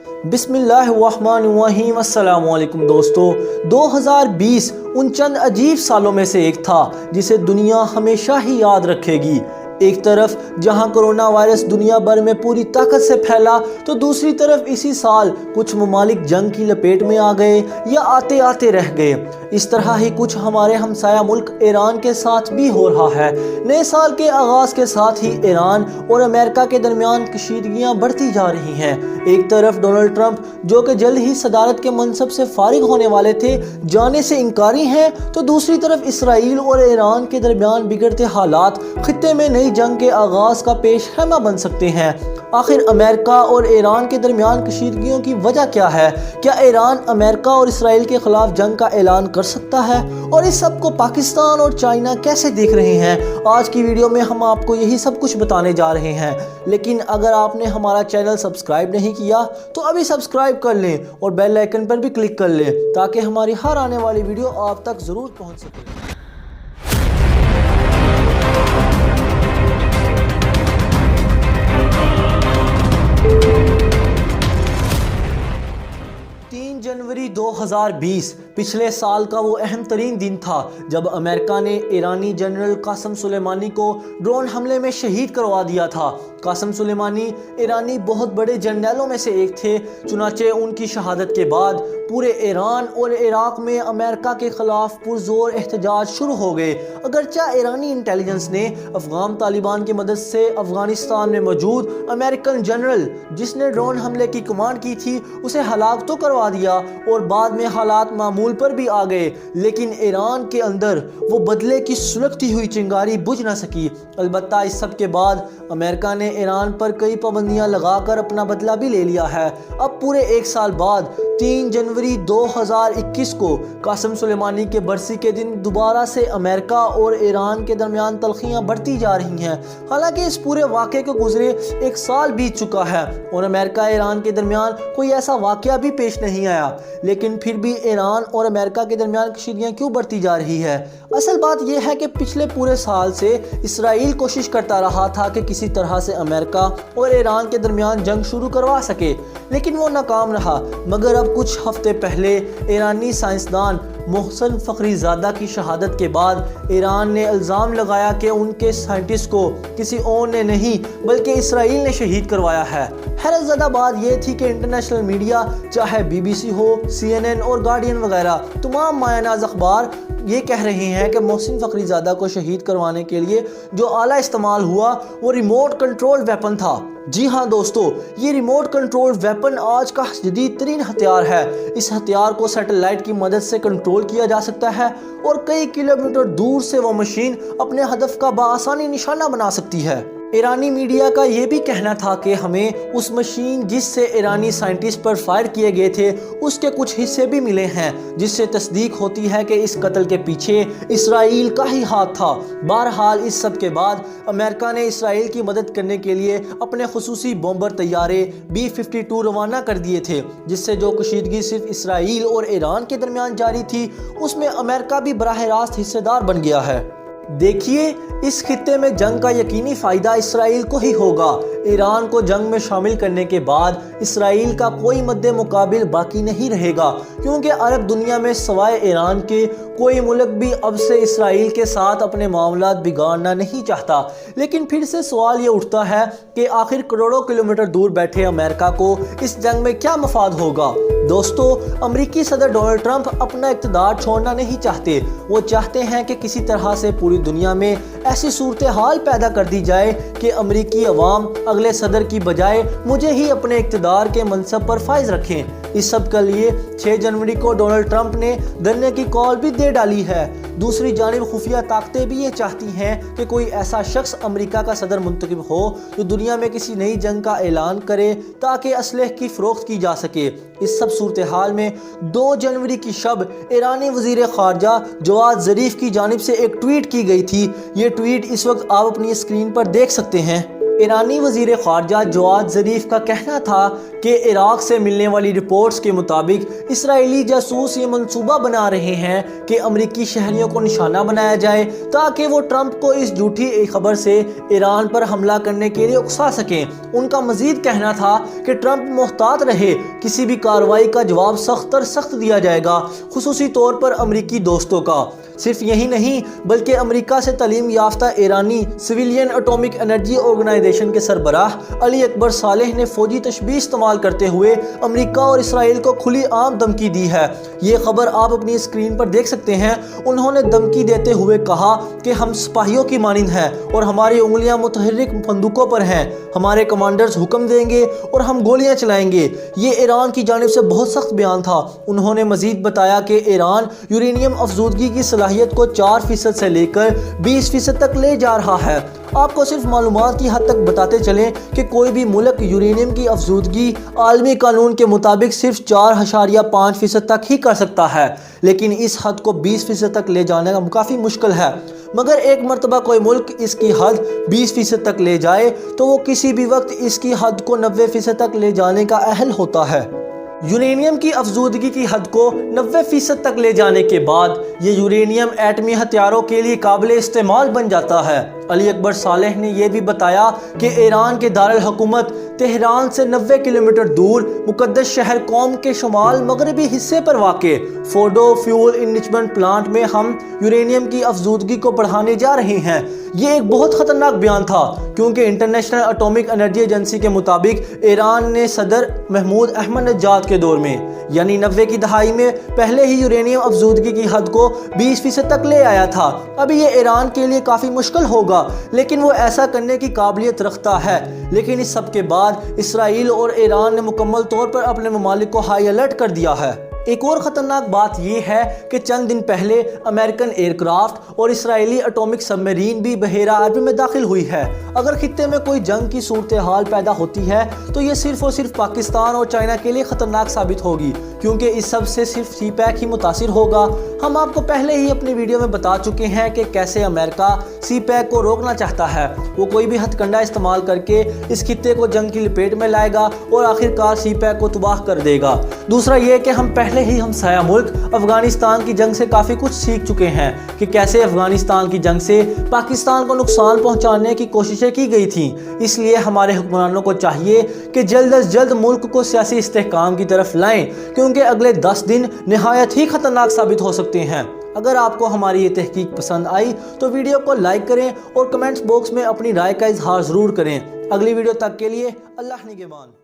بسم اللہ الرحمن الرحیم۔ السلام علیکم دوستو۔ 2020 ان چند عجیب سالوں میں سے ایک تھا جسے دنیا ہمیشہ ہی یاد رکھے گی۔ ایک طرف جہاں کرونا وائرس دنیا بھر میں پوری طاقت سے پھیلا تو دوسری طرف اسی سال کچھ ممالک جنگ کی لپیٹ میں آ گئے یا آتے آتے رہ گئے۔ اس طرح ہی کچھ ہمارے ہمسایہ ملک ایران کے ساتھ بھی ہو رہا ہے۔ نئے سال کے آغاز کے ساتھ ہی ایران اور امریکہ کے درمیان کشیدگیاں بڑھتی جا رہی ہیں۔ ایک طرف ڈونلڈ ٹرمپ جو کہ جلد ہی صدارت کے منصب سے فارغ ہونے والے تھے جانے سے انکاری ہیں، تو دوسری طرف اسرائیل اور ایران کے درمیان بگڑتے حالات خطے میں نئی جنگ کے آغاز کا پیش خیمہ بن سکتے ہیں۔ آخر امریکہ اور ایران کے درمیان کشیدگیوں کی وجہ کیا ہے؟ کیا ایران امریکہ اور اسرائیل کے خلاف جنگ کا اعلان کر سکتا ہے؟ اور اس سب کو پاکستان اور چائنا کیسے دیکھ رہے ہیں؟ آج کی ویڈیو میں ہم آپ کو یہی سب کچھ بتانے جا رہے ہیں۔ لیکن اگر آپ نے ہمارا چینل سبسکرائب نہیں کیا تو ابھی سبسکرائب کر لیں اور بیل آئیکن پر بھی کلک کر لیں تاکہ ہماری ہر آنے والی ویڈیو آپ تک ضرور پہنچ سکے۔ 3 جنوری 2020 پچھلے سال کا وہ اہم ترین دن تھا جب امریکہ نے ایرانی جنرل قاسم سلیمانی کو ڈرون حملے میں شہید کروا دیا تھا۔ قاسم سلیمانی ایرانی بہت بڑے جنرلوں میں سے ایک تھے، چنانچہ ان کی شہادت کے بعد پورے ایران اور عراق میں امریکہ کے خلاف پرزور احتجاج شروع ہو گئے۔ اگرچہ ایرانی انٹیلیجنس نے افغان طالبان کی مدد سے افغانستان میں موجود امریکن جنرل جس نے ڈرون حملے کی کمانڈ کی تھی اسے ہلاک تو کروا دیا اور بعد میں حالات معمول پر بھی آ گئے، لیکن ایران کے اندر وہ بدلے کی سلگتی ہوئی چنگاری بجھ نہ سکی۔ البتہ اس سب کے بعد امریکہ نے ایران پر کئی پابندیاں لگا کر اپنا بدلہ بھی لے لیا ہے۔ اب پورے ایک سال بعد 3 جنوری 2021 کو قاسم سلیمانی کے برسی کے دن دوبارہ سے امریکہ اور ایران کے درمیان تلخیاں بڑھتی جا رہی ہیں۔ حالانکہ اس پورے واقعے کو گزرے ایک سال بیت چکا ہے اور امریکہ ایران کے درمیان کوئی ایسا واقعہ بھی پیش نہیں آیا، لیکن پھر بھی ایران اور امریکہ کے درمیان کشیدگیاں کیوں بڑھتی جا رہی ہے؟ اصل بات یہ ہے کہ پچھلے پورے سال سے اسرائیل کوشش کرتا رہا تھا کہ کسی طرح سے امریکہ اور ایران کے درمیان جنگ شروع کروا سکے، لیکن وہ ناکام رہا۔ مگر اب کچھ ہفتے پہلے ایرانی سائنسدان محسن فخری زادہ کی شہادت کے بعد ایران نے الزام لگایا کہ ان کے سائنٹسٹ کو کسی اور نے نہیں بلکہ اسرائیل نے شہید کروایا ہے۔ حیرت زدہ بات یہ تھی کہ انٹرنیشنل میڈیا چاہے BBC ہو، CNN اور گارڈین وغیرہ تمام مایہ ناز اخبار یہ کہہ رہے ہیں کہ محسن فخری زادہ کو شہید کروانے کے لیے جو آلہ استعمال ہوا وہ ریموٹ کنٹرول ویپن تھا۔ جی ہاں دوستو، یہ ریموٹ کنٹرول ویپن آج کا جدید ترین ہتھیار ہے۔ اس ہتھیار کو سیٹلائٹ کی مدد سے کنٹرول کیا جا سکتا ہے اور کئی کلومیٹر دور سے وہ مشین اپنے ہدف کا بآسانی نشانہ بنا سکتی ہے۔ ایرانی میڈیا کا یہ بھی کہنا تھا کہ ہمیں اس مشین جس سے ایرانی سائنٹسٹ پر فائر کیے گئے تھے اس کے کچھ حصے بھی ملے ہیں، جس سے تصدیق ہوتی ہے کہ اس قتل کے پیچھے اسرائیل کا ہی ہاتھ تھا۔ بہرحال اس سب کے بعد امریکہ نے اسرائیل کی مدد کرنے کے لیے اپنے خصوصی بمبر طیارے B-52 روانہ کر دیے تھے، جس سے جو کشیدگی صرف اسرائیل اور ایران کے درمیان جاری تھی اس میں امریکہ بھی براہ راست حصے دار بن گیا ہے۔ دیکھیے، اس خطے میں جنگ کا یقینی فائدہ اسرائیل کو ہی ہوگا۔ ایران کو جنگ میں شامل کرنے کے بعد اسرائیل کا کوئی مد مقابل باقی نہیں رہے گا، کیونکہ عرب دنیا میں سوائے ایران کے کوئی ملک بھی اب سے اسرائیل کے ساتھ اپنے معاملات بگاڑنا نہیں چاہتا۔ لیکن پھر سے سوال یہ اٹھتا ہے کہ آخر کروڑوں کلومیٹر دور بیٹھے امریکہ کو اس جنگ میں کیا مفاد ہوگا؟ دوستو، امریکی صدر ڈونلڈ ٹرمپ اپنا اقتدار چھوڑنا نہیں چاہتے۔ وہ چاہتے ہیں کہ کسی طرح سے پوری دنیا میں ایسی صورتحال پیدا کر دی جائے کہ امریکی عوام اگلے صدر کی بجائے مجھے ہی اپنے اقتدار کے منصب پر فائز رکھیں۔ اس سب کے لیے 6 جنوری کو ڈونلڈ ٹرمپ نے دھرنے کی کال بھی دے ڈالی ہے۔ دوسری جانب خفیہ طاقتیں بھی یہ چاہتی ہیں کہ کوئی ایسا شخص امریکہ کا صدر منتخب ہو جو دنیا میں کسی نئی جنگ کا اعلان کرے تاکہ اسلحے کی فروخت کی جا سکے۔ اس سب صورتحال میں 2 جنوری کی شب ایرانی وزیر خارجہ جواد ظریف کی جانب سے ایک ٹویٹ کی گئی تھی۔ یہ ٹویٹ اس وقت آپ اپنی اسکرین پر دیکھ سکتے ہیں۔ ایرانی وزیر خارجہ جواد ظریف کا کہنا تھا کہ عراق سے ملنے والی رپورٹس کے مطابق اسرائیلی جاسوس یہ منصوبہ بنا رہے ہیں کہ امریکی شہریوں کو نشانہ بنایا جائے تاکہ وہ ٹرمپ کو اس جھوٹی خبر سے ایران پر حملہ کرنے کے لیے اکسا سکیں۔ ان کا مزید کہنا تھا کہ ٹرمپ محتاط رہے، کسی بھی کارروائی کا جواب سخت تر سخت دیا جائے گا، خصوصی طور پر امریکی دوستوں کا۔ صرف یہی نہیں بلکہ امریکہ سے تعلیم یافتہ ایرانی سویلین اٹامک انرجی آرگنائزیشن کے سربراہ علی اکبر صالح نے فوجی تشبیہ استعمال کرتے ہوئے امریکہ اور اسرائیل کو کھلی عام دھمکی دی ہے۔ یہ خبر آپ اپنی اسکرین پر دیکھ سکتے ہیں۔ انہوں نے دھمکی دیتے ہوئے کہا کہ ہم سپاہیوں کی مانند ہیں اور ہماری انگلیاں متحرک بندوقوں پر ہیں، ہمارے کمانڈرز حکم دیں گے اور ہم گولیاں چلائیں گے۔ یہ ایران کی جانب سے بہت سخت بیان تھا۔ انہوں نے مزید بتایا کہ ایران یورینیم افزودگی کی صلاحیت کو 4% سے لے کر 20% تک لے جا رہا ہے۔ آپ کو صرف معلومات کی حد تک بتاتے چلیں کہ کوئی بھی ملک یورینیم کی افزودگی عالمی قانون کے مطابق صرف 4.5% تک ہی کر سکتا ہے، لیکن اس حد کو 20% تک لے جانے کا کافی مشکل ہے۔ مگر ایک مرتبہ کوئی ملک اس کی حد 20% تک لے جائے تو وہ کسی بھی وقت اس کی حد کو 90% تک لے جانے کا اہل ہوتا ہے۔ یورینیم کی افزودگی کی حد کو 90% تک لے جانے کے بعد یہ یورینیم ایٹمی ہتھیاروں کے لیے قابل استعمال بن جاتا ہے۔ علی اکبر صالح نے یہ بھی بتایا کہ ایران کے دارالحکومت تہران سے 90 کلومیٹر دور مقدس شہر قوم کے شمال مغربی حصے پر واقع فورڈو فیول انریچمنٹ پلانٹ میں ہم یورینیم کی افزودگی کو بڑھانے جا رہے ہیں۔ یہ ایک بہت خطرناک بیان تھا کیونکہ انٹرنیشنل اٹامک انرجی ایجنسی کے مطابق ایران نے صدر محمود احمد نژاد کے دور میں یعنی 90 کی دہائی میں پہلے ہی یورینیم افزودگی کی حد کو 20% تک لے آیا تھا۔ ابھی یہ ایران کے لیے کافی مشکل ہوگا لیکن وہ ایسا کرنے کی قابلیت رکھتا ہے۔ لیکن اس سب کے بعد اسرائیل اور ایران نے مکمل طور پر اپنے ممالک کو ہائی الرٹ کر دیا ہے۔ ایک اور خطرناک بات یہ ہے کہ چند دن پہلے امریکن ایئر کرافٹ اور اسرائیلی اٹامک سب میرین بھی بحیرہ عرب میں داخل ہوئی ہے۔ اگر خطے میں کوئی جنگ کی صورتحال پیدا ہوتی ہے تو یہ صرف اور صرف پاکستان اور چائنا کے لیے خطرناک ثابت ہوگی کیونکہ اس سب سے صرف سی پیک ہی متاثر ہوگا۔ ہم آپ کو پہلے ہی اپنی ویڈیو میں بتا چکے ہیں کہ کیسے امریکہ سی پیک کو روکنا چاہتا ہے۔ وہ کوئی بھی ہتھ کنڈا استعمال کر کے اس خطے کو جنگ کی لپیٹ میں لائے گا اور آخر کار سی پیک کو تباہ کر دے گا۔ دوسرا یہ کہ ہم پہلے ہی ہمسایہ ملک افغانستان کی جنگ سے کافی کچھ سیکھ چکے ہیں کہ کیسے افغانستان کی جنگ سے پاکستان کو نقصان پہنچانے کی کوششیں کی گئی تھیں۔ اس لیے ہمارے حکمرانوں کو چاہیے کہ جلد از جلد ملک کو سیاسی استحکام کی طرف لائیں کیونکہ اگلے 10 دن نہایت ہی خطرناک ثابت ہو سکتے ہیں۔ اگر آپ کو ہماری یہ تحقیق پسند آئی تو ویڈیو کو لائک کریں اور کمنٹس باکس میں اپنی رائے کا اظہار ضرور کریں۔ اگلی ویڈیو تک کے لیے اللہ نگہبان۔